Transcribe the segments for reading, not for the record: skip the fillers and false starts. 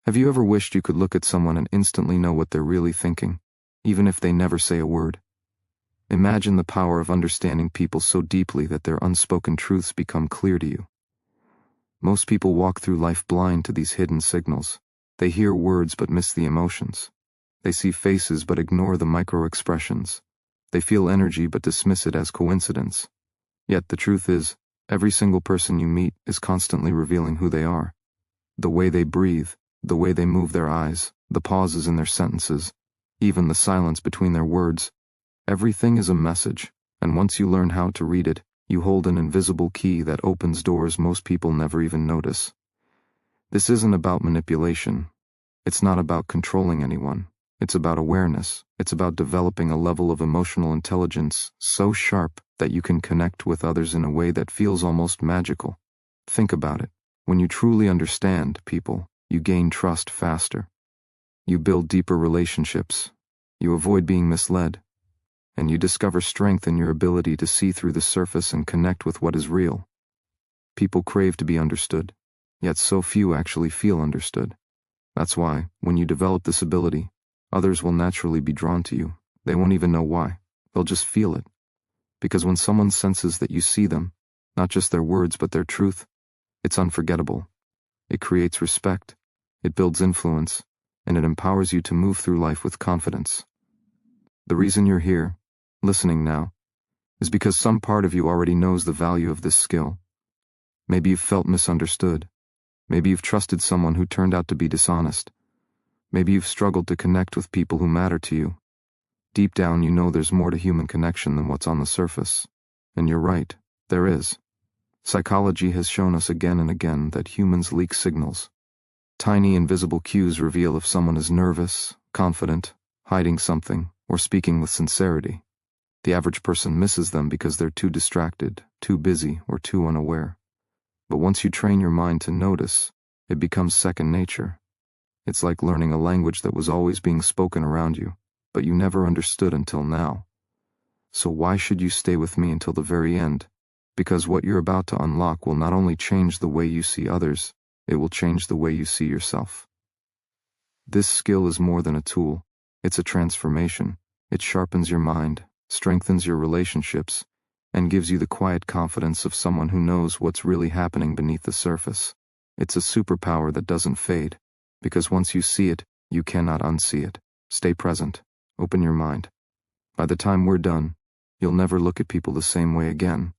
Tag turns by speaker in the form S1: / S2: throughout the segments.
S1: Have you ever wished you could look at someone and instantly know what they're really thinking, even if they never say a word? Imagine the power of understanding people so deeply that their unspoken truths become clear to you. Most people walk through life blind to these hidden signals. They hear words but miss the emotions. They see faces but ignore the microexpressions. They feel energy but dismiss it as coincidence. Yet the truth is, every single person you meet is constantly revealing who they are. The way they breathe, the way they move their eyes, the pauses in their sentences, even the silence between their words. Everything is a message, and once you learn how to read it, you hold an invisible key that opens doors most people never even notice. This isn't about manipulation. It's not about controlling anyone. It's about awareness. It's about developing a level of emotional intelligence so sharp that you can connect with others in a way that feels almost magical. Think about it. When you truly understand people, you gain trust faster. You build deeper relationships. You avoid being misled. And you discover strength in your ability to see through the surface and connect with what is real. People crave to be understood, yet so few actually feel understood. That's why, when you develop this ability, others will naturally be drawn to you. They won't even know why. They'll just feel it. Because when someone senses that you see them, not just their words but their truth, it's unforgettable. It creates respect, it builds influence, and it empowers you to move through life with confidence. The reason you're here, listening now, is because some part of you already knows the value of this skill. Maybe you've felt misunderstood. Maybe you've trusted someone who turned out to be dishonest. Maybe you've struggled to connect with people who matter to you. Deep down, you know there's more to human connection than what's on the surface. And you're right, there is. Psychology has shown us again and again that humans leak signals. Tiny invisible cues reveal if someone is nervous, confident, hiding something, or speaking with sincerity. The average person misses them because they're too distracted, too busy, or too unaware. But once you train your mind to notice, it becomes second nature. It's like learning a language that was always being spoken around you, but you never understood until now. So why should you stay with me until the very end? Because what you're about to unlock will not only change the way you see others, it will change the way you see yourself. This skill is more than a tool. It's a transformation. It sharpens your mind, strengthens your relationships, and gives you the quiet confidence of someone who knows what's really happening beneath the surface. It's a superpower that doesn't fade, because once you see it, you cannot unsee it. Stay present. Open your mind. By the time we're done, you'll never look at people the same way again.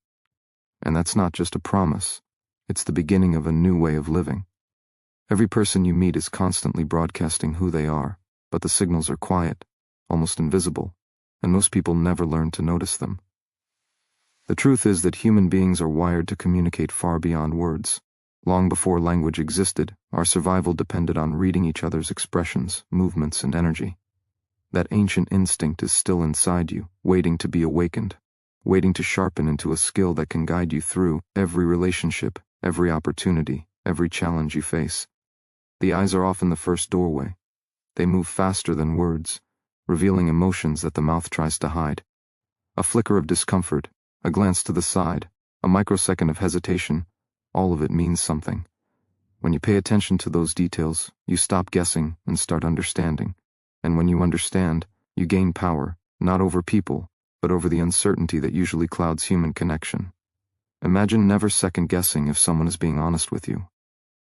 S1: And that's not just a promise. It's the beginning of a new way of living. Every person you meet is constantly broadcasting who they are, but the signals are quiet, almost invisible, and most people never learn to notice them. The truth is that human beings are wired to communicate far beyond words. Long before language existed, our survival depended on reading each other's expressions, movements, and energy. That ancient instinct is still inside you, waiting to be awakened, waiting to sharpen into a skill that can guide you through every relationship, every opportunity, every challenge you face. The eyes are often the first doorway. They move faster than words, revealing emotions that the mouth tries to hide. A flicker of discomfort, a glance to the side, a microsecond of hesitation, all of it means something. When you pay attention to those details, you stop guessing and start understanding. And when you understand, you gain power, not over people, but over the uncertainty that usually clouds human connection. Imagine never second-guessing if someone is being honest with you.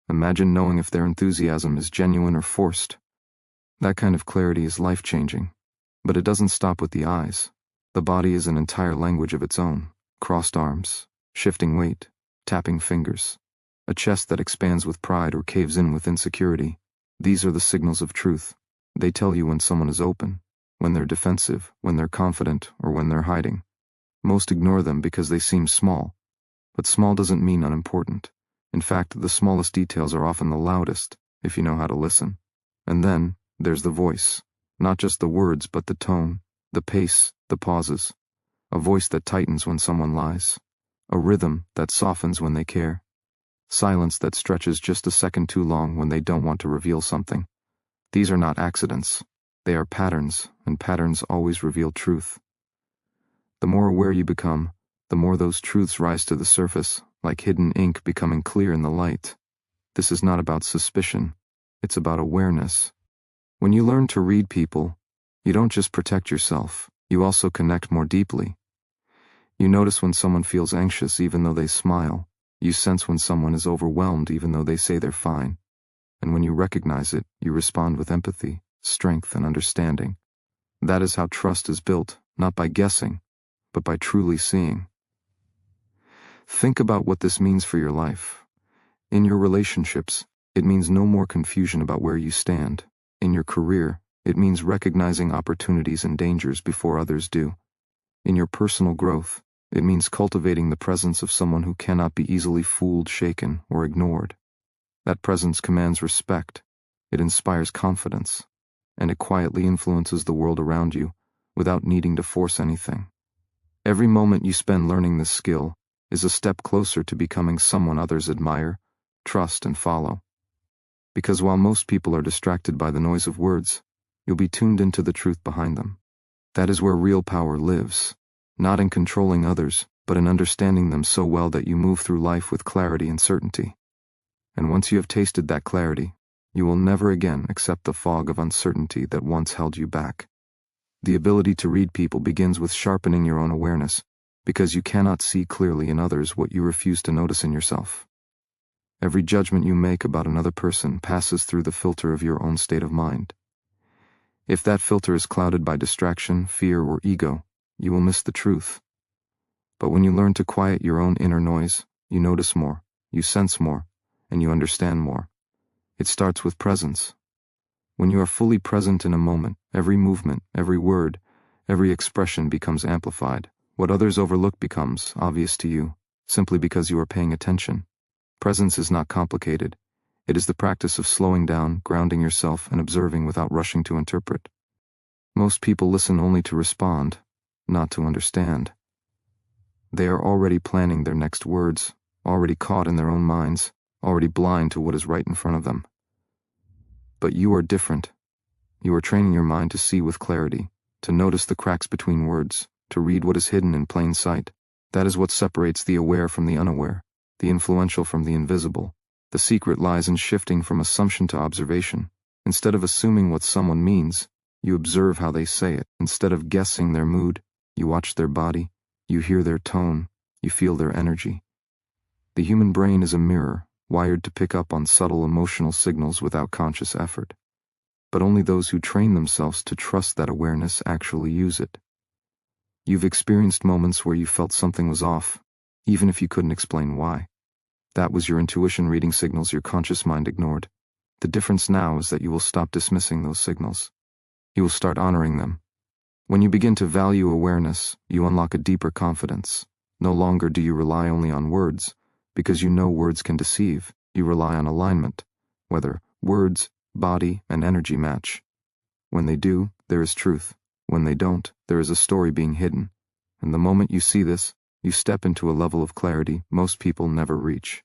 S1: Imagine knowing if their enthusiasm is genuine or forced. That kind of clarity is life-changing. But it doesn't stop with the eyes. The body is an entire language of its own. Crossed arms, shifting weight, tapping fingers, a chest that expands with pride or caves in with insecurity. These are the signals of truth. They tell you when someone is open, when they're defensive, when they're confident, or when they're hiding. Most ignore them because they seem small. But small doesn't mean unimportant. In fact, the smallest details are often the loudest, if you know how to listen. And then, there's the voice. Not just the words, but the tone, the pace, the pauses. A voice that tightens when someone lies. A rhythm that softens when they care. Silence that stretches just a second too long when they don't want to reveal something. These are not accidents. They are patterns, and patterns always reveal truth. The more aware you become, the more those truths rise to the surface, like hidden ink becoming clear in the light. This is not about suspicion. It's about awareness. When you learn to read people, you don't just protect yourself, you also connect more deeply. You notice when someone feels anxious even though they smile. You sense when someone is overwhelmed even though they say they're fine. And when you recognize it, you respond with empathy, strength, and understanding. That is how trust is built, not by guessing, but by truly seeing. Think about what this means for your life. In your relationships, it means no more confusion about where you stand. In your career, it means recognizing opportunities and dangers before others do. In your personal growth, it means cultivating the presence of someone who cannot be easily fooled, shaken, or ignored. That presence commands respect, it inspires confidence, and it quietly influences the world around you without needing to force anything. Every moment you spend learning this skill is a step closer to becoming someone others admire, trust, and follow. Because while most people are distracted by the noise of words, you'll be tuned into the truth behind them. That is where real power lives, not in controlling others, but in understanding them so well that you move through life with clarity and certainty. And once you have tasted that clarity, you will never again accept the fog of uncertainty that once held you back. The ability to read people begins with sharpening your own awareness, because you cannot see clearly in others what you refuse to notice in yourself. Every judgment you make about another person passes through the filter of your own state of mind. If that filter is clouded by distraction, fear, or ego, you will miss the truth. But when you learn to quiet your own inner noise, you notice more, you sense more, and you understand more. It starts with presence. When you are fully present in a moment, every movement, every word, every expression becomes amplified. What others overlook becomes obvious to you, simply because you are paying attention. Presence is not complicated. It is the practice of slowing down, grounding yourself, and observing without rushing to interpret. Most people listen only to respond, not to understand. They are already planning their next words, already caught in their own minds, already blind to what is right in front of them. But you are different. You are training your mind to see with clarity, to notice the cracks between words, to read what is hidden in plain sight. That is what separates the aware from the unaware, the influential from the invisible. The secret lies in shifting from assumption to observation. Instead of assuming what someone means, you observe how they say it. Instead of guessing their mood, you watch their body, you hear their tone, you feel their energy. The human brain is a mirror, wired to pick up on subtle emotional signals without conscious effort. But only those who train themselves to trust that awareness actually use it. You've experienced moments where you felt something was off, even if you couldn't explain why. That was your intuition reading signals your conscious mind ignored. The difference now is that you will stop dismissing those signals. You will start honoring them. When you begin to value awareness, you unlock a deeper confidence. No longer do you rely only on words, because you know words can deceive. You rely on alignment, whether words, body, and energy match. When they do, there is truth. When they don't, there is a story being hidden. And the moment you see this, you step into a level of clarity most people never reach.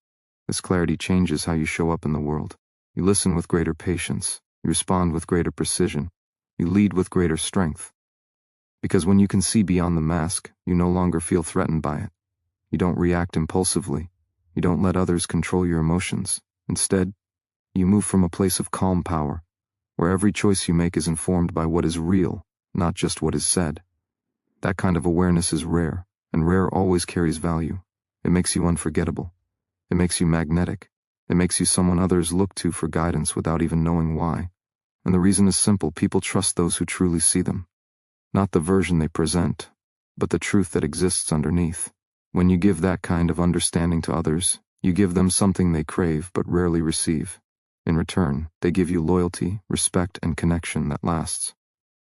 S1: This clarity changes how you show up in the world. You listen with greater patience. You respond with greater precision. You lead with greater strength. Because when you can see beyond the mask, you no longer feel threatened by it. You don't react impulsively. You don't let others control your emotions. Instead, you move from a place of calm power, where every choice you make is informed by what is real, not just what is said. That kind of awareness is rare, and rare always carries value. It makes you unforgettable. It makes you magnetic. It makes you someone others look to for guidance without even knowing why. And the reason is simple: people trust those who truly see them. Not the version they present, but the truth that exists underneath. When you give that kind of understanding to others, you give them something they crave but rarely receive. In return, they give you loyalty, respect, and connection that lasts.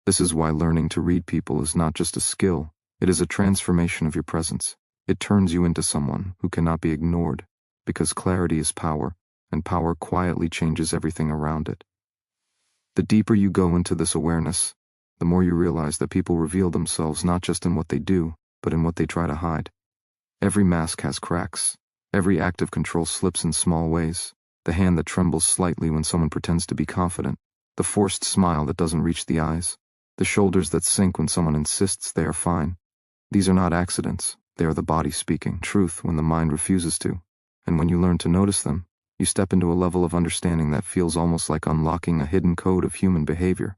S1: This is why learning to read people is not just a skill, it is a transformation of your presence. It turns you into someone who cannot be ignored, because clarity is power, and power quietly changes everything around it. The deeper you go into this awareness, the more you realize that people reveal themselves not just in what they do, but in what they try to hide. Every mask has cracks. Every act of control slips in small ways. The hand that trembles slightly when someone pretends to be confident. The forced smile that doesn't reach the eyes. The shoulders that sink when someone insists they are fine. These are not accidents. They are the body speaking truth when the mind refuses to. And when you learn to notice them, You step into a level of understanding that feels almost like unlocking a hidden code of human behavior.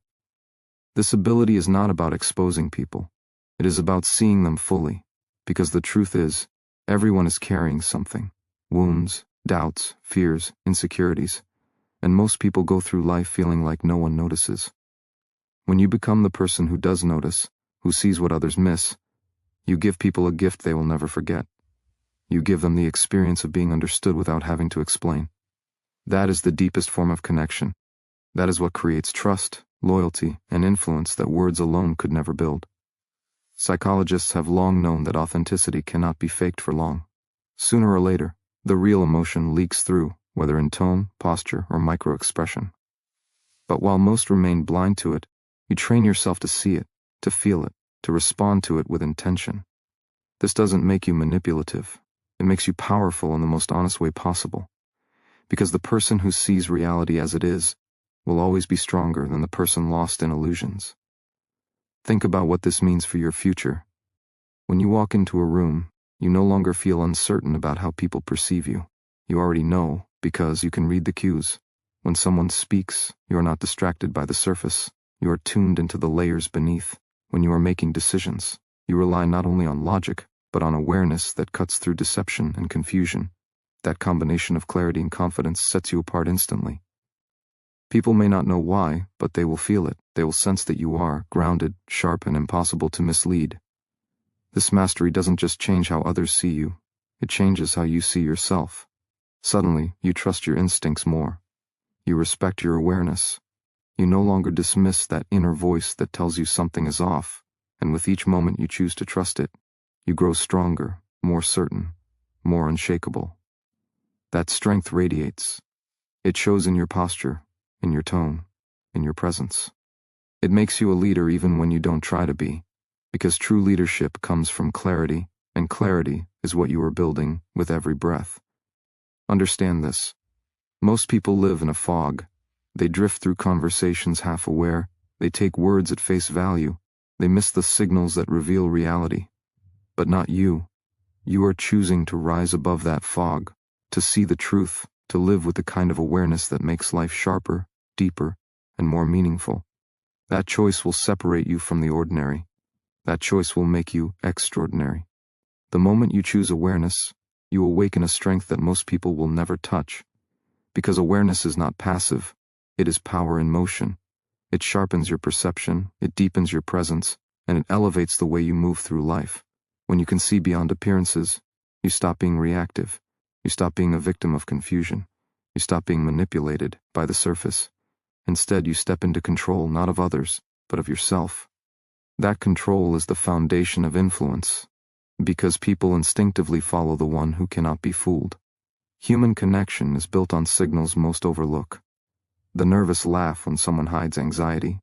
S1: This ability is not about exposing people. It is about seeing them fully, because the truth is, everyone is carrying something: wounds, doubts, fears, insecurities, and most people go through life feeling like no one notices. When you become the person who does notice, who sees what others miss, you give people a gift they will never forget. You give them the experience of being understood without having to explain. That is the deepest form of connection. That is what creates trust, loyalty, and influence that words alone could never build. Psychologists have long known that authenticity cannot be faked for long. Sooner or later, the real emotion leaks through, whether in tone, posture, or microexpression. But while most remain blind to it, you train yourself to see it, to feel it, to respond to it with intention. This doesn't make you manipulative. It makes you powerful in the most honest way possible. Because the person who sees reality as it is will always be stronger than the person lost in illusions. Think about what this means for your future. When you walk into a room, you no longer feel uncertain about how people perceive you. You already know, because you can read the cues. When someone speaks, you are not distracted by the surface. You are tuned into the layers beneath. When you are making decisions, you rely not only on logic, but on awareness that cuts through deception and confusion. That combination of clarity and confidence sets you apart instantly. People may not know why, but they will feel it. They will sense that you are grounded, sharp, and impossible to mislead. This mastery doesn't just change how others see you, it changes how you see yourself. Suddenly, you trust your instincts more. You respect your awareness. You no longer dismiss that inner voice that tells you something is off, and with each moment you choose to trust it, you grow stronger, more certain, more unshakable. That strength radiates. It shows in your posture, in your tone, in your presence. It makes you a leader even when you don't try to be, because true leadership comes from clarity, and clarity is what you are building with every breath. Understand this. Most people live in a fog. They drift through conversations half aware. They take words at face value. They miss the signals that reveal reality. But not you. You are choosing to rise above that fog, to see the truth, to live with the kind of awareness that makes life sharper, deeper, and more meaningful. That choice will separate you from the ordinary. That choice will make you extraordinary. The moment you choose awareness, you awaken a strength that most people will never touch. Because awareness is not passive, it is power in motion. It sharpens your perception, it deepens your presence, and it elevates the way you move through life. When you can see beyond appearances, you stop being reactive. You stop being a victim of confusion. You stop being manipulated by the surface. Instead, you step into control not of others, but of yourself. That control is the foundation of influence, because people instinctively follow the one who cannot be fooled. Human connection is built on signals most overlook. The nervous laugh when someone hides anxiety,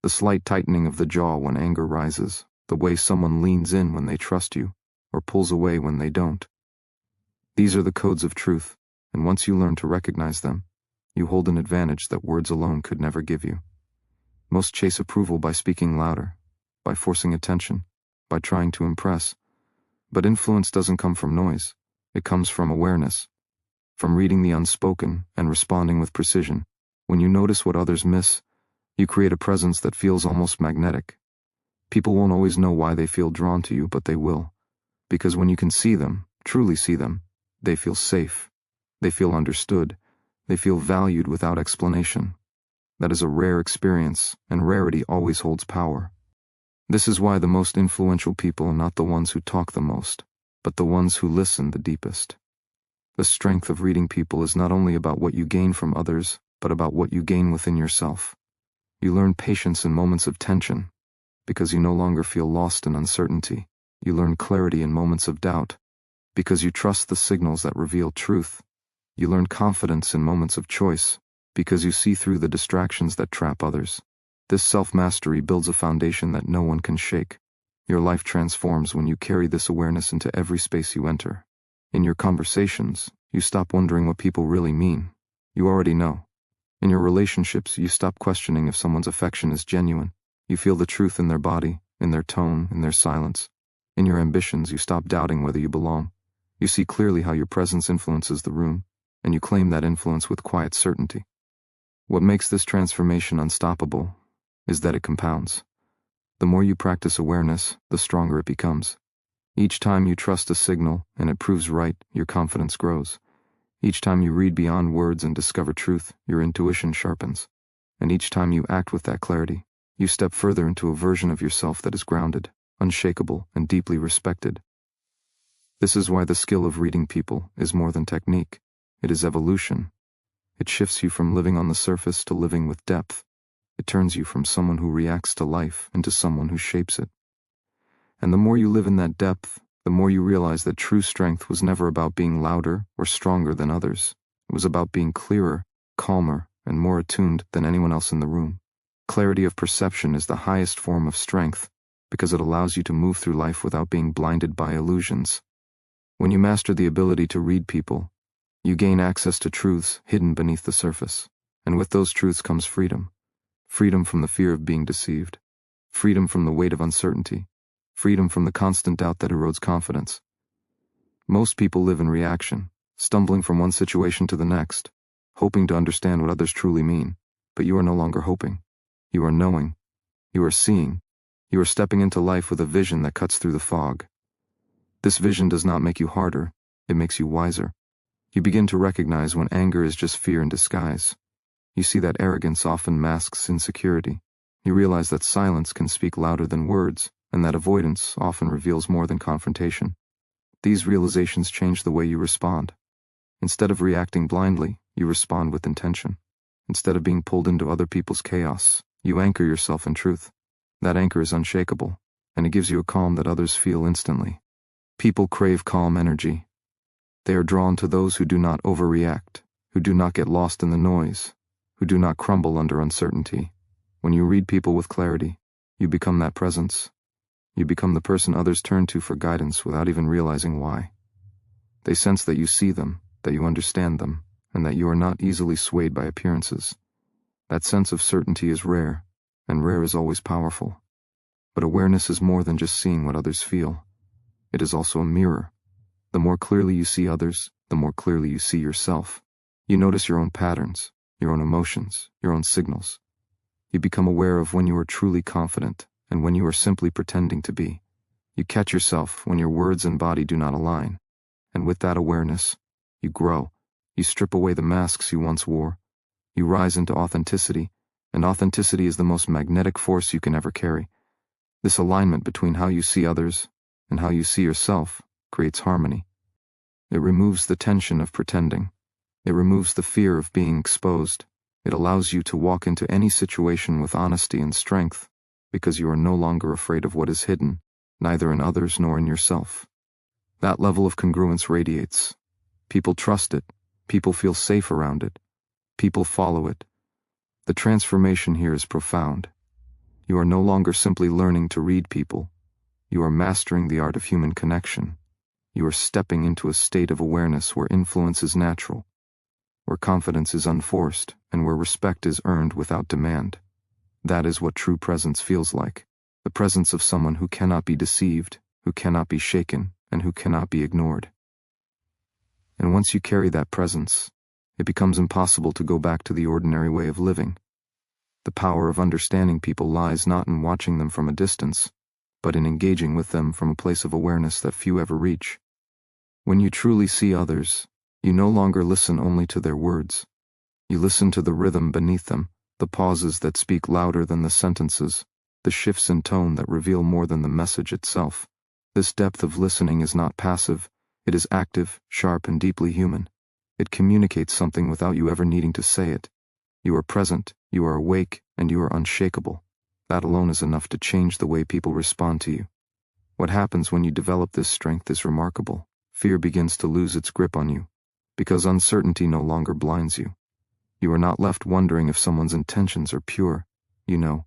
S1: the slight tightening of the jaw when anger rises, the way someone leans in when they trust you, or pulls away when they don't. These are the codes of truth, and once you learn to recognize them, you hold an advantage that words alone could never give you. Most chase approval by speaking louder, by forcing attention, by trying to impress. But influence doesn't come from noise. It comes from awareness, from reading the unspoken and responding with precision. When you notice what others miss, you create a presence that feels almost magnetic. People won't always know why they feel drawn to you, but they will. Because when you can see them, truly see them, they feel safe. They feel understood. They feel valued without explanation. That is a rare experience, and rarity always holds power. This is why the most influential people are not the ones who talk the most, but the ones who listen the deepest. The strength of reading people is not only about what you gain from others, but about what you gain within yourself. You learn patience in moments of tension, because you no longer feel lost in uncertainty. You learn clarity in moments of doubt, because you trust the signals that reveal truth. You learn confidence in moments of choice, because you see through the distractions that trap others. This self-mastery builds a foundation that no one can shake. Your life transforms when you carry this awareness into every space you enter. In your conversations, you stop wondering what people really mean. You already know. In your relationships, you stop questioning if someone's affection is genuine. You feel the truth in their body, in their tone, in their silence. In your ambitions, you stop doubting whether you belong. You see clearly how your presence influences the room, and you claim that influence with quiet certainty. What makes this transformation unstoppable is that it compounds. The more you practice awareness, the stronger it becomes. Each time you trust a signal and it proves right, your confidence grows. Each time you read beyond words and discover truth, your intuition sharpens. And each time you act with that clarity, you step further into a version of yourself that is grounded, unshakable, and deeply respected. This is why the skill of reading people is more than technique. It is evolution. It shifts you from living on the surface to living with depth. It turns you from someone who reacts to life into someone who shapes it. And the more you live in that depth, the more you realize that true strength was never about being louder or stronger than others. It was about being clearer, calmer, and more attuned than anyone else in the room. Clarity of perception is the highest form of strength because it allows you to move through life without being blinded by illusions. When you master the ability to read people, you gain access to truths hidden beneath the surface. And with those truths comes freedom. Freedom from the fear of being deceived. Freedom from the weight of uncertainty. Freedom from the constant doubt that erodes confidence. Most people live in reaction, stumbling from one situation to the next, hoping to understand what others truly mean. But you are no longer hoping. You are knowing. You are seeing. You are stepping into life with a vision that cuts through the fog. This vision does not make you harder, it makes you wiser. You begin to recognize when anger is just fear in disguise. You see that arrogance often masks insecurity. You realize that silence can speak louder than words, and that avoidance often reveals more than confrontation. These realizations change the way you respond. Instead of reacting blindly, you respond with intention. Instead of being pulled into other people's chaos, you anchor yourself in truth. That anchor is unshakable, and it gives you a calm that others feel instantly. People crave calm energy. They are drawn to those who do not overreact, who do not get lost in the noise, who do not crumble under uncertainty. When you read people with clarity, you become that presence. You become the person others turn to for guidance without even realizing why. They sense that you see them, that you understand them, and that you are not easily swayed by appearances. That sense of certainty is rare, and rare is always powerful. But awareness is more than just seeing what others feel. It is also a mirror. The more clearly you see others, the more clearly you see yourself. You notice your own patterns, your own emotions, your own signals. You become aware of when you are truly confident and when you are simply pretending to be. You catch yourself when your words and body do not align. And with that awareness, you grow. You strip away the masks you once wore. You rise into authenticity, and authenticity is the most magnetic force you can ever carry. This alignment between how you see others and how you see yourself creates harmony. It removes the tension of pretending. It removes the fear of being exposed. It allows you to walk into any situation with honesty and strength, because you are no longer afraid of what is hidden, neither in others nor in yourself. That level of congruence radiates. People trust it. People feel safe around it. People follow it. The transformation here is profound. You are no longer simply learning to read people. You are mastering the art of human connection. You are stepping into a state of awareness where influence is natural, where confidence is unforced, and where respect is earned without demand. That is what true presence feels like. The presence of someone who cannot be deceived, who cannot be shaken, and who cannot be ignored. And once you carry that presence, it becomes impossible to go back to the ordinary way of living. The power of understanding people lies not in watching them from a distance, but in engaging with them from a place of awareness that few ever reach. When you truly see others, you no longer listen only to their words. You listen to the rhythm beneath them, the pauses that speak louder than the sentences, the shifts in tone that reveal more than the message itself. This depth of listening is not passive, it is active, sharp, and deeply human. It communicates something without you ever needing to say it. You are present, you are awake, and you are unshakable. That alone is enough to change the way people respond to you. What happens when you develop this strength is remarkable. Fear begins to lose its grip on you, because uncertainty no longer blinds you. You are not left wondering if someone's intentions are pure. You know.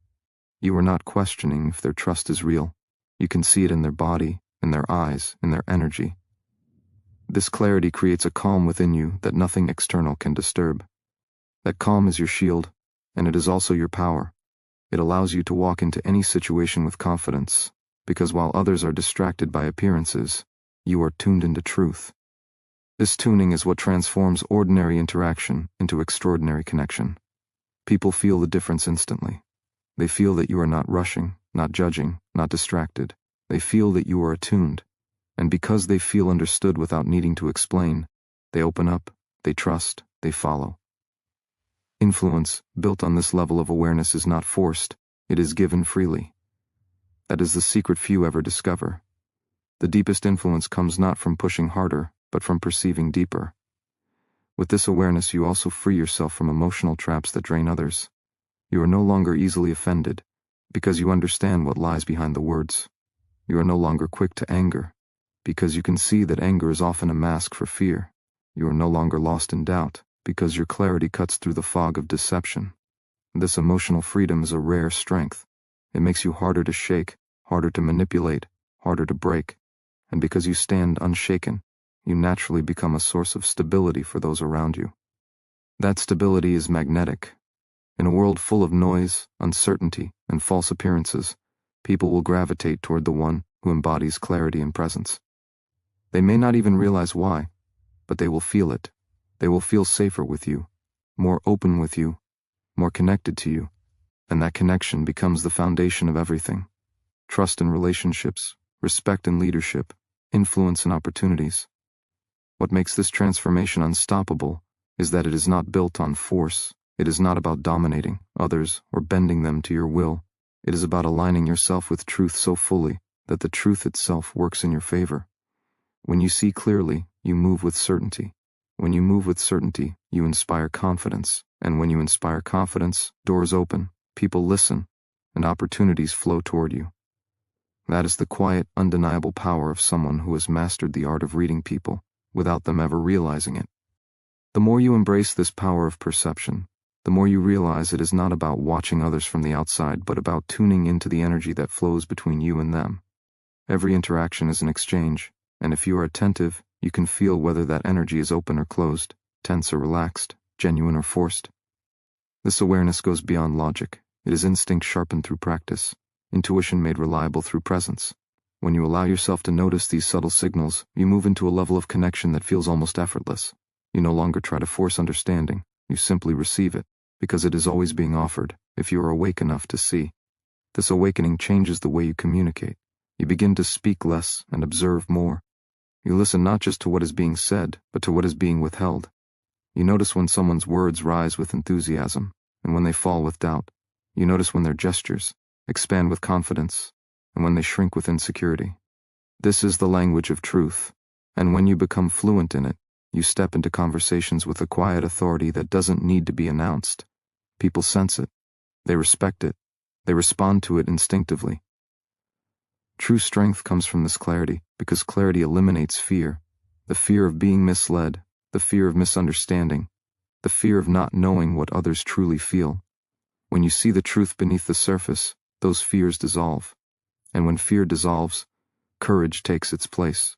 S1: You are not questioning if their trust is real. You can see it in their body, in their eyes, in their energy. This clarity creates a calm within you that nothing external can disturb. That calm is your shield, and it is also your power. It allows you to walk into any situation with confidence, because while others are distracted by appearances, you are tuned into truth. This tuning is what transforms ordinary interaction into extraordinary connection. People feel the difference instantly. They feel that you are not rushing, not judging, not distracted. They feel that you are attuned. And because they feel understood without needing to explain, they open up, they trust, they follow. Influence, built on this level of awareness, is not forced, it is given freely. That is the secret few ever discover. The deepest influence comes not from pushing harder, but from perceiving deeper. With this awareness, you also free yourself from emotional traps that drain others. You are no longer easily offended, because you understand what lies behind the words. You are no longer quick to anger, because you can see that anger is often a mask for fear. You are no longer lost in doubt, because your clarity cuts through the fog of deception. This emotional freedom is a rare strength. It makes you harder to shake, harder to manipulate, harder to break. And because you stand unshaken, you naturally become a source of stability for those around you. That stability is magnetic. In a world full of noise, uncertainty, and false appearances, people will gravitate toward the one who embodies clarity and presence. They may not even realize why, but they will feel it. They will feel safer with you, more open with you, more connected to you, and that connection becomes the foundation of everything. Trust in relationships, respect in leadership, influence in opportunities. What makes this transformation unstoppable is that it is not built on force. It is not about dominating others or bending them to your will. It is about aligning yourself with truth so fully that the truth itself works in your favor. When you see clearly, you move with certainty. When you move with certainty, you inspire confidence. And when you inspire confidence, doors open, people listen, and opportunities flow toward you. That is the quiet, undeniable power of someone who has mastered the art of reading people without them ever realizing it. The more you embrace this power of perception, the more you realize it is not about watching others from the outside, but about tuning into the energy that flows between you and them. Every interaction is an exchange, and if you are attentive, you can feel whether that energy is open or closed, tense or relaxed, genuine or forced. This awareness goes beyond logic. It is instinct sharpened through practice, intuition made reliable through presence. When you allow yourself to notice these subtle signals, you move into a level of connection that feels almost effortless. You no longer try to force understanding, you simply receive it, because it is always being offered, if you are awake enough to see. This awakening changes the way you communicate. You begin to speak less and observe more. You listen not just to what is being said, but to what is being withheld. You notice when someone's words rise with enthusiasm, and when they fall with doubt. You notice when their gestures expand with confidence, and when they shrink with insecurity. This is the language of truth, and when you become fluent in it, you step into conversations with a quiet authority that doesn't need to be announced. People sense it, they respect it, they respond to it instinctively. True strength comes from this clarity, because clarity eliminates fear, the fear of being misled, the fear of misunderstanding, the fear of not knowing what others truly feel. When you see the truth beneath the surface, those fears dissolve. And when fear dissolves, courage takes its place.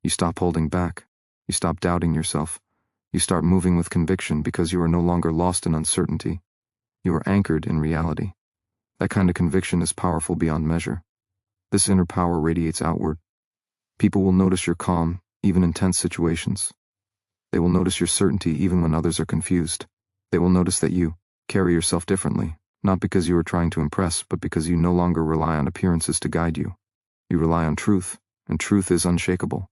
S1: You stop holding back. You stop doubting yourself. You start moving with conviction because you are no longer lost in uncertainty. You are anchored in reality. That kind of conviction is powerful beyond measure. This inner power radiates outward. People will notice your calm, even in tense situations. They will notice your certainty even when others are confused. They will notice that you carry yourself differently, not because you are trying to impress, but because you no longer rely on appearances to guide you. You rely on truth, and truth is unshakable.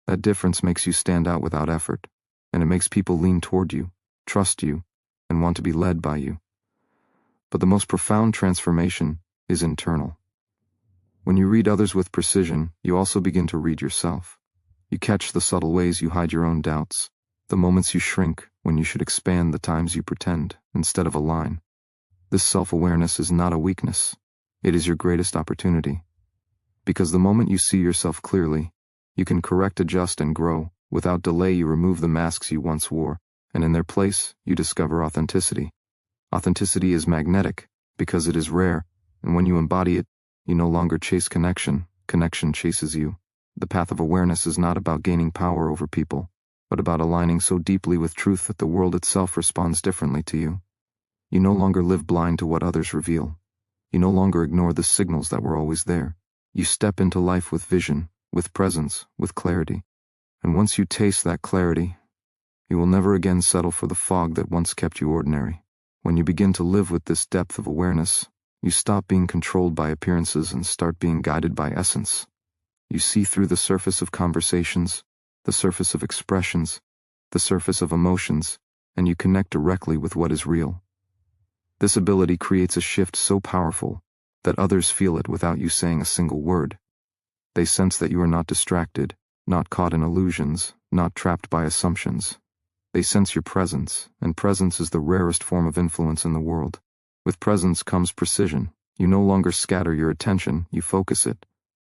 S1: That difference makes you stand out without effort, and it makes people lean toward you, trust you, and want to be led by you. But the most profound transformation is internal. When you read others with precision, you also begin to read yourself. You catch the subtle ways you hide your own doubts, the moments you shrink when you should expand, the times you pretend instead of align. This self-awareness is not a weakness. It is your greatest opportunity. Because the moment you see yourself clearly, you can correct, adjust, and grow. Without delay, you remove the masks you once wore, and in their place, you discover authenticity. Authenticity is magnetic because it is rare, and when you embody it, you no longer chase connection. Connection chases you. The path of awareness is not about gaining power over people, but about aligning so deeply with truth that the world itself responds differently to you. You no longer live blind to what others reveal. You no longer ignore the signals that were always there. You step into life with vision, with presence, with clarity. And once you taste that clarity, you will never again settle for the fog that once kept you ordinary. When you begin to live with this depth of awareness, you stop being controlled by appearances and start being guided by essence. You see through the surface of conversations, the surface of expressions, the surface of emotions, and you connect directly with what is real. This ability creates a shift so powerful that others feel it without you saying a single word. They sense that you are not distracted, not caught in illusions, not trapped by assumptions. They sense your presence, and presence is the rarest form of influence in the world. With presence comes precision. You no longer scatter your attention, you focus it.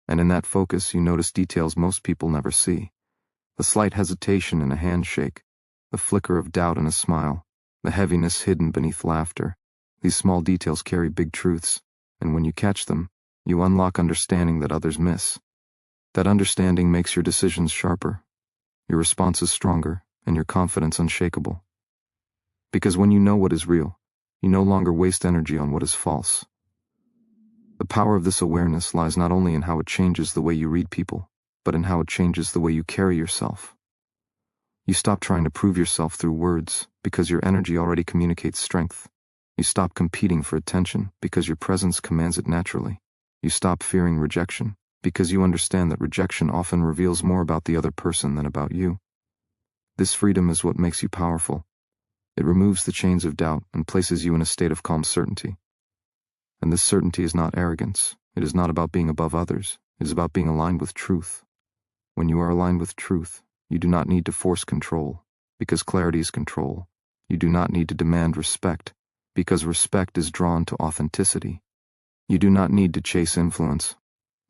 S1: And in that focus you notice details most people never see. The slight hesitation in a handshake, the flicker of doubt in a smile, the heaviness hidden beneath laughter. These small details carry big truths, and when you catch them, you unlock understanding that others miss. That understanding makes your decisions sharper, your responses stronger, and your confidence unshakable. Because when you know what is real, you no longer waste energy on what is false. The power of this awareness lies not only in how it changes the way you read people, but in how it changes the way you carry yourself. You stop trying to prove yourself through words because your energy already communicates strength. You stop competing for attention because your presence commands it naturally. You stop fearing rejection because you understand that rejection often reveals more about the other person than about you. This freedom is what makes you powerful. It removes the chains of doubt and places you in a state of calm certainty. And this certainty is not arrogance. It is not about being above others. It is about being aligned with truth. When you are aligned with truth, you do not need to force control, because clarity is control. You do not need to demand respect, because respect is drawn to authenticity. You do not need to chase influence,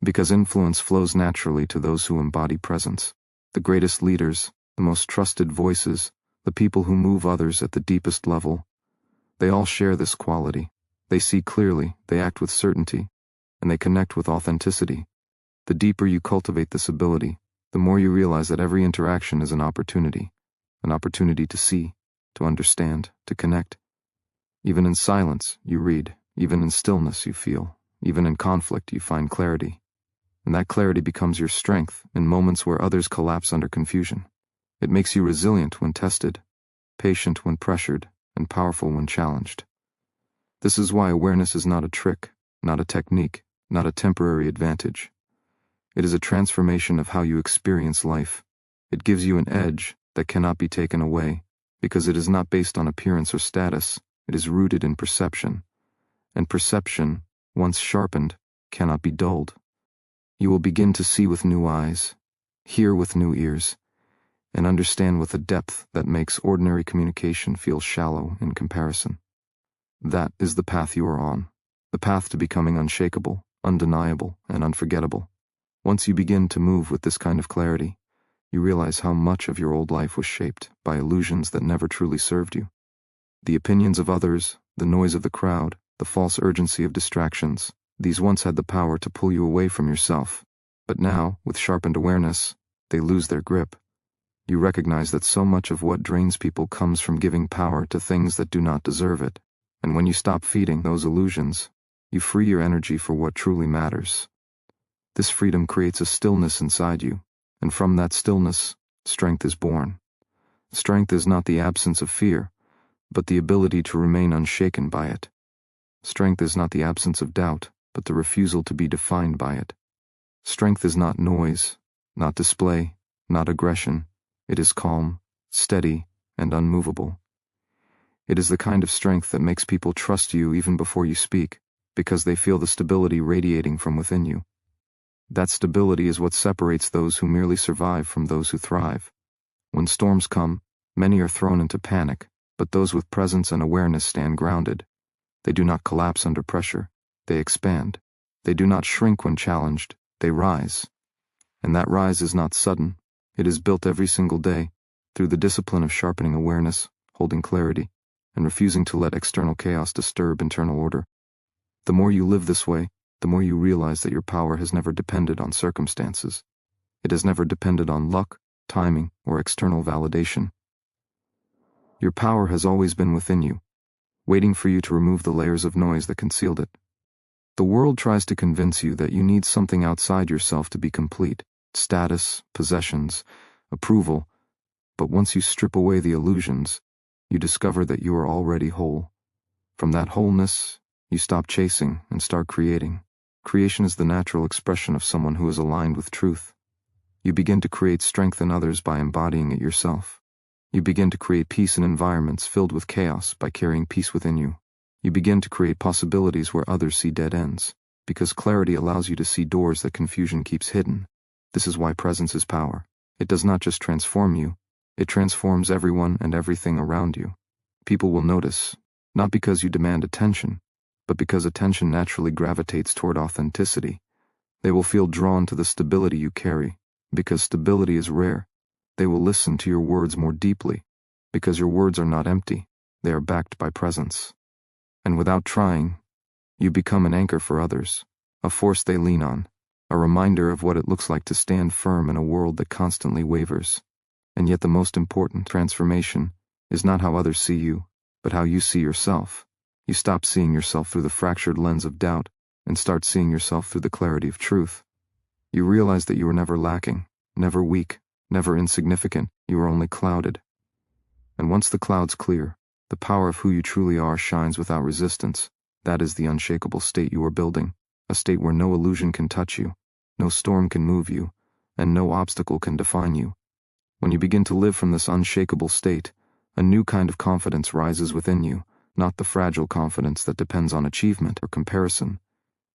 S1: because influence flows naturally to those who embody presence. The greatest leaders, the most trusted voices, the people who move others at the deepest level, they all share this quality. They see clearly, they act with certainty, and they connect with authenticity. The deeper you cultivate this ability, the more you realize that every interaction is an opportunity to see, to understand, to connect. Even in silence, you read. Even in stillness, you feel. Even in conflict, you find clarity. And that clarity becomes your strength in moments where others collapse under confusion. It makes you resilient when tested, patient when pressured, and powerful when challenged. This is why awareness is not a trick, not a technique, not a temporary advantage. It is a transformation of how you experience life. It gives you an edge that cannot be taken away, because it is not based on appearance or status. It is rooted in perception. And perception, once sharpened, cannot be dulled. You will begin to see with new eyes, hear with new ears, and understand with a depth that makes ordinary communication feel shallow in comparison. That is the path you are on, the path to becoming unshakable, undeniable, and unforgettable. Once you begin to move with this kind of clarity, you realize how much of your old life was shaped by illusions that never truly served you. The opinions of others, the noise of the crowd, the false urgency of distractions, these once had the power to pull you away from yourself. But now, with sharpened awareness, they lose their grip. You recognize that so much of what drains people comes from giving power to things that do not deserve it. And when you stop feeding those illusions, you free your energy for what truly matters. This freedom creates a stillness inside you, and from that stillness, strength is born. Strength is not the absence of fear, but the ability to remain unshaken by it. Strength is not the absence of doubt, but the refusal to be defined by it. Strength is not noise, not display, not aggression. It is calm, steady, and unmovable. It is the kind of strength that makes people trust you even before you speak, because they feel the stability radiating from within you. That stability is what separates those who merely survive from those who thrive. When storms come, many are thrown into panic, but those with presence and awareness stand grounded. They do not collapse under pressure, they expand. They do not shrink when challenged, they rise. And that rise is not sudden, it is built every single day, through the discipline of sharpening awareness, holding clarity, and refusing to let external chaos disturb internal order. The more you live this way, the more you realize that your power has never depended on circumstances. It has never depended on luck, timing, or external validation. Your power has always been within you, waiting for you to remove the layers of noise that concealed it. The world tries to convince you that you need something outside yourself to be complete: status, possessions, approval, but once you strip away the illusions, you discover that you are already whole. From that wholeness, you stop chasing and start creating. Creation is the natural expression of someone who is aligned with truth. You begin to create strength in others by embodying it yourself. You begin to create peace in environments filled with chaos by carrying peace within you. You begin to create possibilities where others see dead ends, because clarity allows you to see doors that confusion keeps hidden. This is why presence is power. It does not just transform you, it transforms everyone and everything around you. People will notice, not because you demand attention, but because attention naturally gravitates toward authenticity. They will feel drawn to the stability you carry, because stability is rare. They will listen to your words more deeply, because your words are not empty, they are backed by presence. And without trying, you become an anchor for others, a force they lean on, a reminder of what it looks like to stand firm in a world that constantly wavers. And yet the most important transformation is not how others see you, but how you see yourself. You stop seeing yourself through the fractured lens of doubt and start seeing yourself through the clarity of truth. You realize that you are never lacking, never weak, never insignificant, you are only clouded. And once the clouds clear, the power of who you truly are shines without resistance. That is the unshakable state you are building, a state where no illusion can touch you, no storm can move you, and no obstacle can define you. When you begin to live from this unshakable state, a new kind of confidence rises within you, not the fragile confidence that depends on achievement or comparison,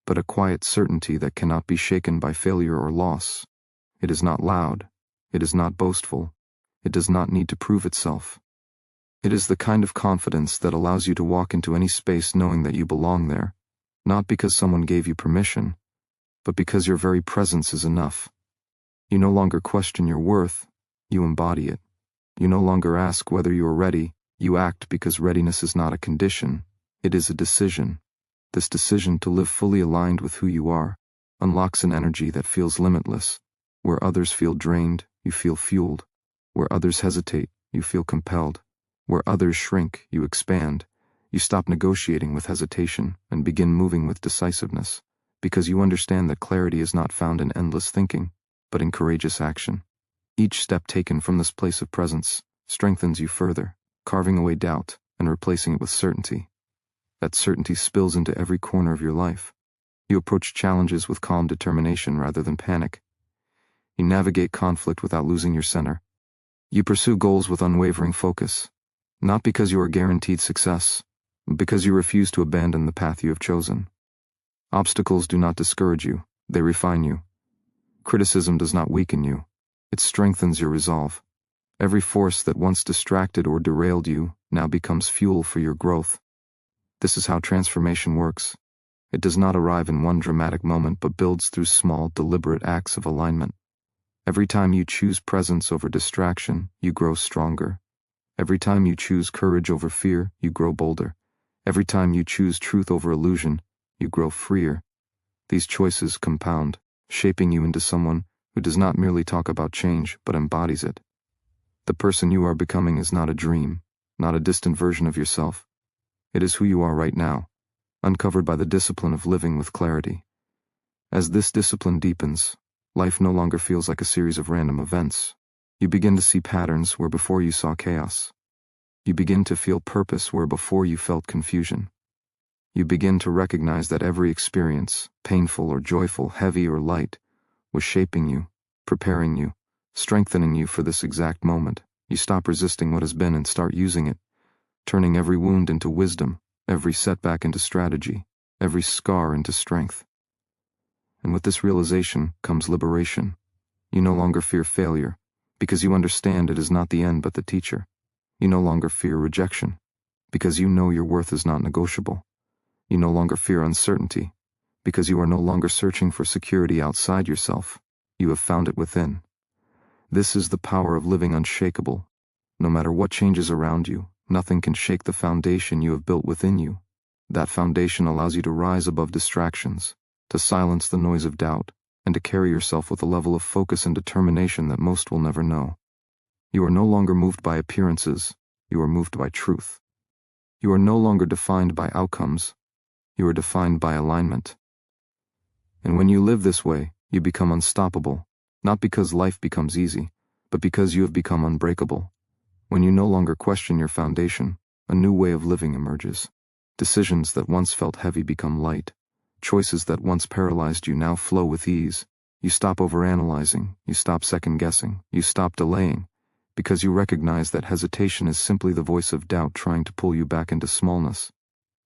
S1: but a quiet certainty that cannot be shaken by failure or loss. It is not loud, it is not boastful, it does not need to prove itself. It is the kind of confidence that allows you to walk into any space knowing that you belong there, not because someone gave you permission, but because your very presence is enough. You no longer question your worth, you embody it. You no longer ask whether you are ready, you act because readiness is not a condition, it is a decision. This decision to live fully aligned with who you are unlocks an energy that feels limitless. Where others feel drained, you feel fueled. Where others hesitate, you feel compelled. Where others shrink, you expand. You stop negotiating with hesitation and begin moving with decisiveness, because you understand that clarity is not found in endless thinking, but in courageous action. Each step taken from this place of presence strengthens you further, carving away doubt and replacing it with certainty. That certainty spills into every corner of your life. You approach challenges with calm determination rather than panic. You navigate conflict without losing your center. You pursue goals with unwavering focus, not because you are guaranteed success, but because you refuse to abandon the path you have chosen. Obstacles do not discourage you, they refine you. Criticism does not weaken you, it strengthens your resolve. Every force that once distracted or derailed you now becomes fuel for your growth. This is how transformation works. It does not arrive in one dramatic moment but builds through small, deliberate acts of alignment. Every time you choose presence over distraction, you grow stronger. Every time you choose courage over fear, you grow bolder. Every time you choose truth over illusion, you grow freer. These choices compound, shaping you into someone who does not merely talk about change, but embodies it. The person you are becoming is not a dream, not a distant version of yourself. It is who you are right now, uncovered by the discipline of living with clarity. As this discipline deepens, life no longer feels like a series of random events. You begin to see patterns where before you saw chaos. You begin to feel purpose where before you felt confusion. You begin to recognize that every experience, painful or joyful, heavy or light, was shaping you, preparing you, strengthening you for this exact moment. You stop resisting what has been and start using it, turning every wound into wisdom, every setback into strategy, every scar into strength. And with this realization comes liberation. You no longer fear failure, because you understand it is not the end but the teacher. You no longer fear rejection, because you know your worth is not negotiable. You no longer fear uncertainty, because you are no longer searching for security outside yourself. You have found it within. This is the power of living unshakable. No matter what changes around you, nothing can shake the foundation you have built within you. That foundation allows you to rise above distractions, to silence the noise of doubt, and to carry yourself with a level of focus and determination that most will never know. You are no longer moved by appearances, you are moved by truth. You are no longer defined by outcomes, you are defined by alignment. And when you live this way, you become unstoppable, not because life becomes easy, but because you have become unbreakable. When you no longer question your foundation, a new way of living emerges. Decisions that once felt heavy become light. Choices that once paralyzed you now flow with ease. You stop overanalyzing, you stop second-guessing, you stop delaying, because you recognize that hesitation is simply the voice of doubt trying to pull you back into smallness.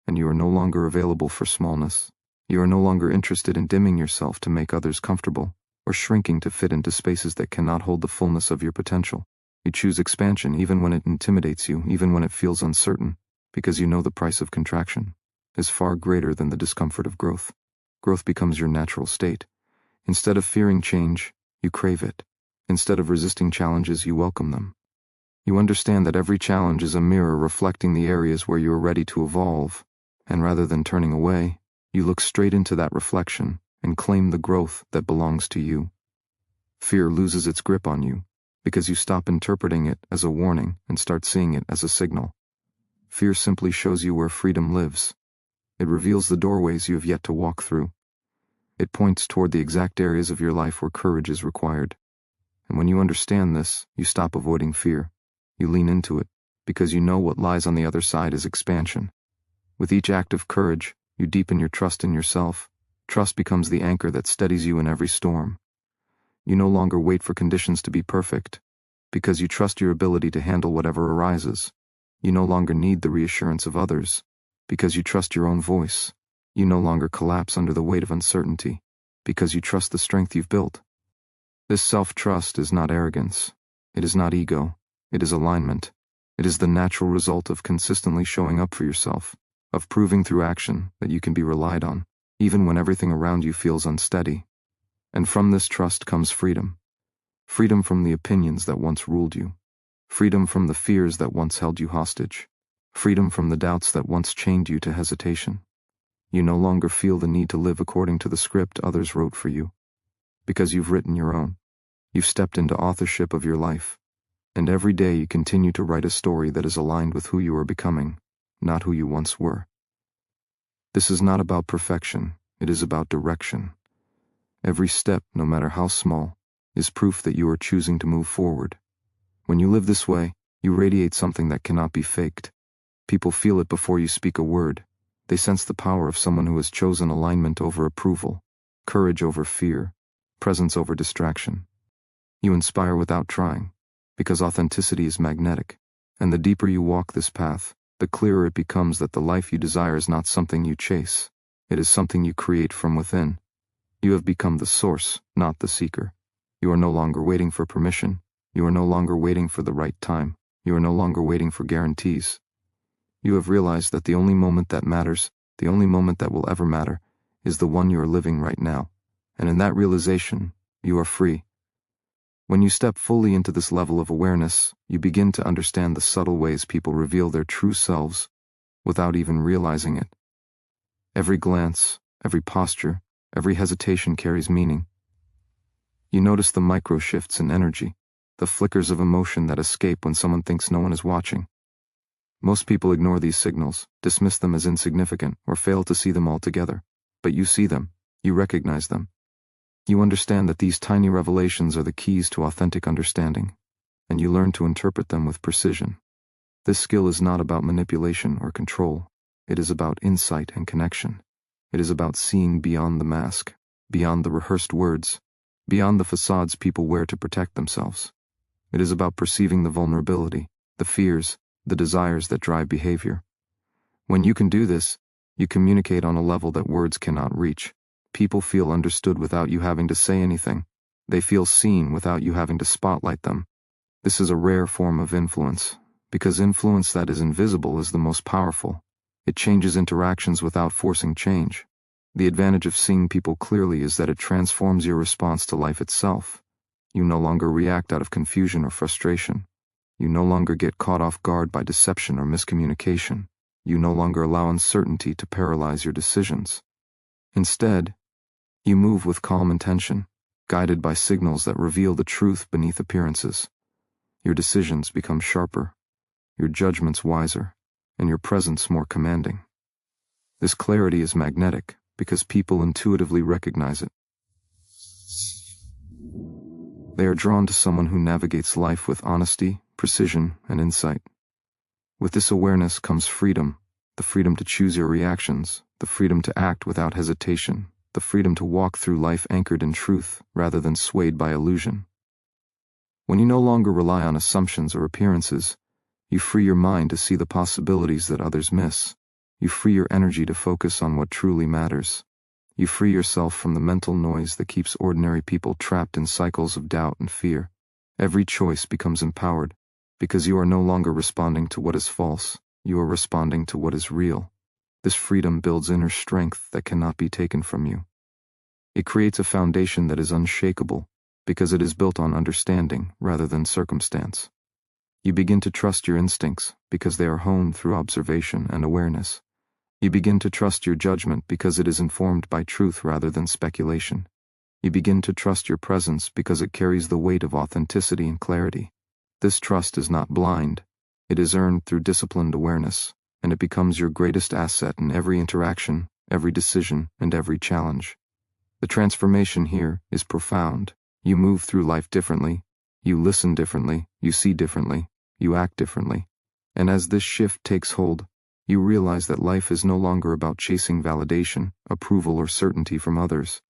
S1: And you are no longer available for smallness. You are no longer interested in dimming yourself to make others comfortable, or shrinking to fit into spaces that cannot hold the fullness of your potential. You choose expansion even when it intimidates you, even when it feels uncertain, because you know the price of contraction is far greater than the discomfort of growth. Growth becomes your natural state. Instead of fearing change, you crave it. Instead of resisting challenges, you welcome them. You understand that every challenge is a mirror reflecting the areas where you are ready to evolve, and rather than turning away, you look straight into that reflection and claim the growth that belongs to you. Fear loses its grip on you, because you stop interpreting it as a warning and start seeing it as a signal. Fear simply shows you where freedom lives. It reveals the doorways you have yet to walk through. It points toward the exact areas of your life where courage is required. And when you understand this, you stop avoiding fear. You lean into it, because you know what lies on the other side is expansion. With each act of courage, you deepen your trust in yourself. Trust becomes the anchor that steadies you in every storm. You no longer wait for conditions to be perfect, because you trust your ability to handle whatever arises. You no longer need the reassurance of others, because you trust your own voice. You no longer collapse under the weight of uncertainty, because you trust the strength you've built. This self-trust is not arrogance. It is not ego. It is alignment. It is the natural result of consistently showing up for yourself, of proving through action that you can be relied on, even when everything around you feels unsteady. And from this trust comes freedom. Freedom from the opinions that once ruled you. Freedom from the fears that once held you hostage. Freedom from the doubts that once chained you to hesitation. You no longer feel the need to live according to the script others wrote for you, because you've written your own. You've stepped into authorship of your life, and every day you continue to write a story that is aligned with who you are becoming, not who you once were. This is not about perfection, it is about direction. Every step, no matter how small, is proof that you are choosing to move forward. When you live this way, you radiate something that cannot be faked. People feel it before you speak a word. They sense the power of someone who has chosen alignment over approval, courage over fear, presence over distraction. You inspire without trying, because authenticity is magnetic, and the deeper you walk this path, the clearer it becomes that the life you desire is not something you chase. It is something you create from within. You have become the source, not the seeker. You are no longer waiting for permission. You are no longer waiting for the right time. You are no longer waiting for guarantees. You have realized that the only moment that matters, the only moment that will ever matter, is the one you are living right now. And in that realization, you are free. When you step fully into this level of awareness, you begin to understand the subtle ways people reveal their true selves without even realizing it. Every glance, every posture, every hesitation carries meaning. You notice the micro shifts in energy, the flickers of emotion that escape when someone thinks no one is watching. Most people ignore these signals, dismiss them as insignificant, or fail to see them altogether. But you see them, you recognize them. You understand that these tiny revelations are the keys to authentic understanding, and you learn to interpret them with precision. This skill is not about manipulation or control. It is about insight and connection. It is about seeing beyond the mask, beyond the rehearsed words, beyond the facades people wear to protect themselves. It is about perceiving the vulnerability, the fears, the desires that drive behavior. When you can do this, you communicate on a level that words cannot reach. People feel understood without you having to say anything. They feel seen without you having to spotlight them. This is a rare form of influence, because influence that is invisible is the most powerful. It changes interactions without forcing change. The advantage of seeing people clearly is that it transforms your response to life itself. You no longer react out of confusion or frustration. You no longer get caught off guard by deception or miscommunication. You no longer allow uncertainty to paralyze your decisions. Instead, you move with calm intention, guided by signals that reveal the truth beneath appearances. Your decisions become sharper, your judgments wiser, and your presence more commanding. This clarity is magnetic because people intuitively recognize it. They are drawn to someone who navigates life with honesty, precision, and insight. With this awareness comes freedom, the freedom to choose your reactions, the freedom to act without hesitation, the freedom to walk through life anchored in truth rather than swayed by illusion. When you no longer rely on assumptions or appearances, you free your mind to see the possibilities that others miss. You free your energy to focus on what truly matters. You free yourself from the mental noise that keeps ordinary people trapped in cycles of doubt and fear. Every choice becomes empowered, because you are no longer responding to what is false, you are responding to what is real. This freedom builds inner strength that cannot be taken from you. It creates a foundation that is unshakable, because it is built on understanding rather than circumstance. You begin to trust your instincts, because they are honed through observation and awareness. You begin to trust your judgment because it is informed by truth rather than speculation. You begin to trust your presence because it carries the weight of authenticity and clarity. This trust is not blind, it is earned through disciplined awareness, and it becomes your greatest asset in every interaction, every decision, and every challenge. The transformation here is profound. You move through life differently, you listen differently, you see differently, you act differently. And as this shift takes hold, you realize that life is no longer about chasing validation, approval, or certainty from others.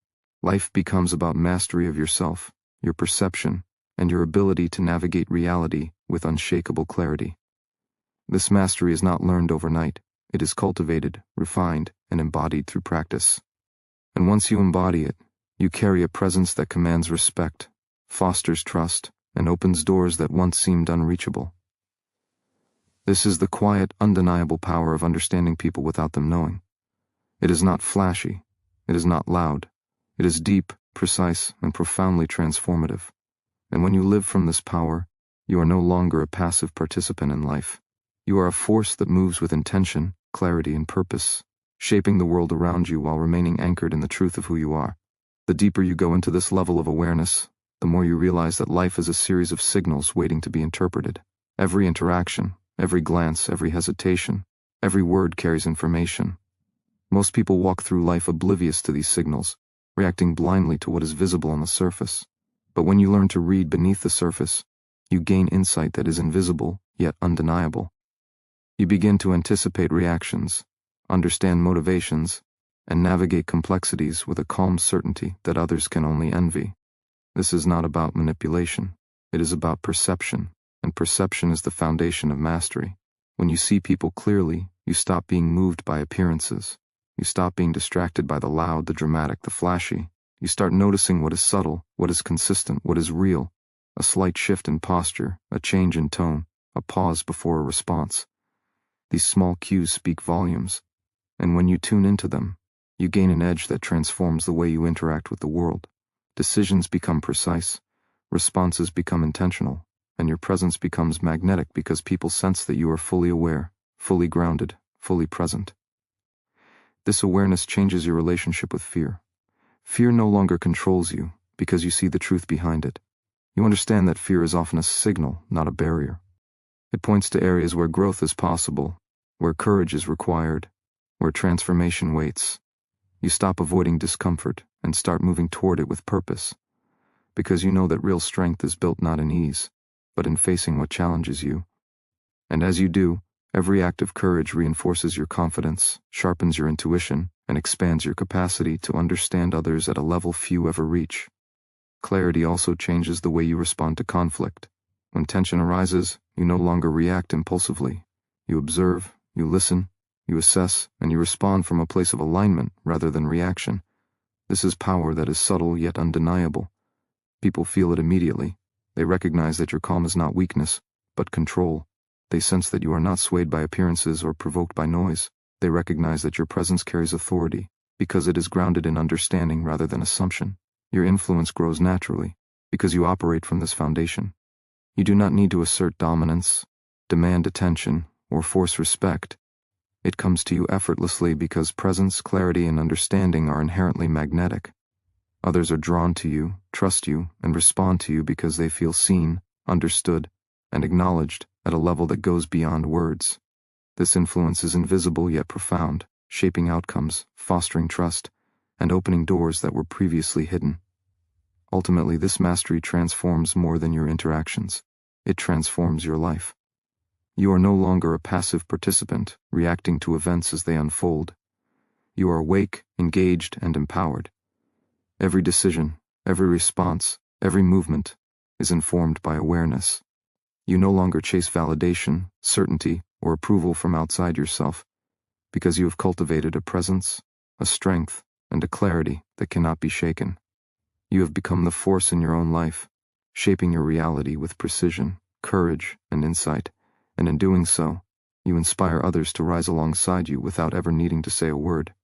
S1: Life becomes about mastery of yourself, your perception, and your ability to navigate reality with unshakable clarity. This mastery is not learned overnight. It is cultivated, refined, and embodied through practice. And once you embody it, you carry a presence that commands respect, fosters trust, and opens doors that once seemed unreachable. This is the quiet, undeniable power of understanding people without them knowing. It is not flashy, it is not loud, it is deep, precise, and profoundly transformative. And when you live from this power, you are no longer a passive participant in life. You are a force that moves with intention, clarity, and purpose, shaping the world around you while remaining anchored in the truth of who you are. The deeper you go into this level of awareness, the more you realize that life is a series of signals waiting to be interpreted. Every interaction, every glance, every hesitation, every word carries information. Most people walk through life oblivious to these signals, reacting blindly to what is visible on the surface. But when you learn to read beneath the surface, you gain insight that is invisible, yet undeniable. You begin to anticipate reactions, understand motivations, and navigate complexities with a calm certainty that others can only envy. This is not about manipulation. It is about perception, and perception is the foundation of mastery. When you see people clearly, you stop being moved by appearances. You stop being distracted by the loud, the dramatic, the flashy. You start noticing what is subtle, what is consistent, what is real. A slight shift in posture, a change in tone, a pause before a response. These small cues speak volumes, and when you tune into them, you gain an edge that transforms the way you interact with the world. Decisions become precise, responses become intentional, and your presence becomes magnetic because people sense that you are fully aware, fully grounded, fully present. This awareness changes your relationship with fear. Fear no longer controls you because you see the truth behind it. You understand that fear is often a signal, not a barrier. It points to areas where growth is possible, where courage is required, where transformation waits. You stop avoiding discomfort and start moving toward it with purpose, because you know that real strength is built not in ease, but in facing what challenges you. And as you do, every act of courage reinforces your confidence, sharpens your intuition, and expands your capacity to understand others at a level few ever reach. Clarity also changes the way you respond to conflict. When tension arises, you no longer react impulsively. You observe, you listen, you assess, and you respond from a place of alignment rather than reaction. This is power that is subtle yet undeniable. People feel it immediately. They recognize that your calm is not weakness, but control. They sense that you are not swayed by appearances or provoked by noise. They recognize that your presence carries authority, because it is grounded in understanding rather than assumption. Your influence grows naturally, because you operate from this foundation. You do not need to assert dominance, demand attention, or force respect. It comes to you effortlessly because presence, clarity, and understanding are inherently magnetic. Others are drawn to you, trust you, and respond to you because they feel seen, understood, and acknowledged at a level that goes beyond words. This influence is invisible yet profound, shaping outcomes, fostering trust, and opening doors that were previously hidden. Ultimately, this mastery transforms more than your interactions. It transforms your life. You are no longer a passive participant, reacting to events as they unfold. You are awake, engaged, and empowered. Every decision, every response, every movement is informed by awareness. You no longer chase validation, certainty, or approval from outside yourself, because you have cultivated a presence, a strength, and a clarity that cannot be shaken. You have become the force in your own life, shaping your reality with precision, courage, and insight, and in doing so, you inspire others to rise alongside you without ever needing to say a word.